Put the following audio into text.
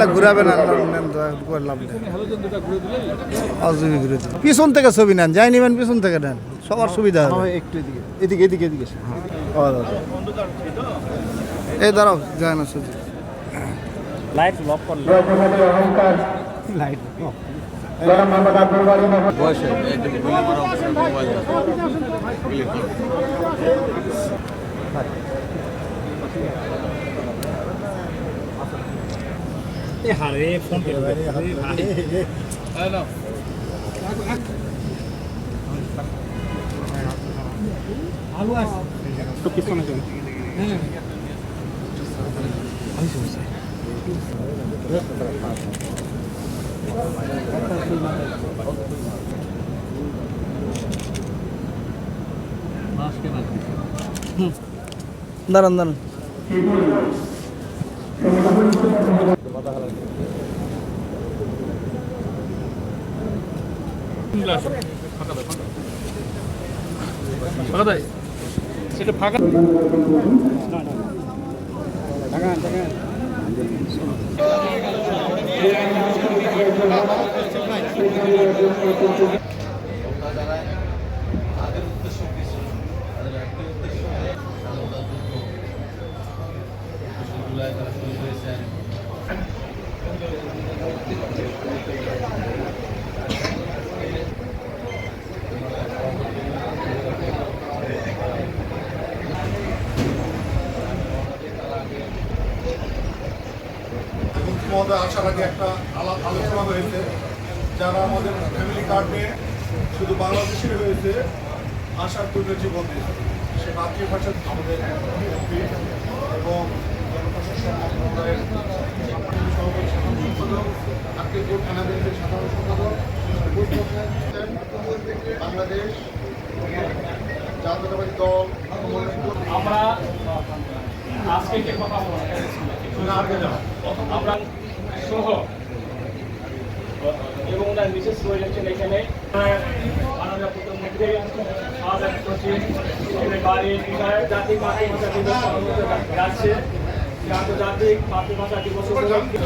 ঘুরাবে না পিছন থেকে ছবি নেন যাই নিবেন পিছন থেকে নেন সবার সুবিধা একটু এদিকে এদিকে এদিকে এই দাঁড়াও যায় না সুযোগ লাইট লক করলে লাইট হারে ফোন আলু আছে তো পিছনে যান দাঁড়ান দাঁড়ান সেটা ফাঁকা মহোদয় আসার আগে একটা আলোচনা হয়েছে যারা আমাদের ফ্যামিলি কার্ড নিয়ে শুধু বাংলাদেশের হয়েছে আসার পূর্ণ জীবন দিয়েছে সে মাতৃভাষা আমাদের এবং জনপ্রশাসন মন্ত্রণালয়ের সভাপতি সাধারণ সম্পাদক আকিবুর থানাদের সাধারণ সম্পাদক বাংলাদেশ জাতীয়তাবাদী দল আমরা আজকে যে কথা আমরা সহ এবং ওনার বিশেষ রয়েছেন এখানে মাননীয় প্রধানমন্ত্রী বাড়ির জাতিক মাতৃভাষা দিবস যাচ্ছে আন্তর্জাতিক মাতৃভাষা দিবস উপলক্ষে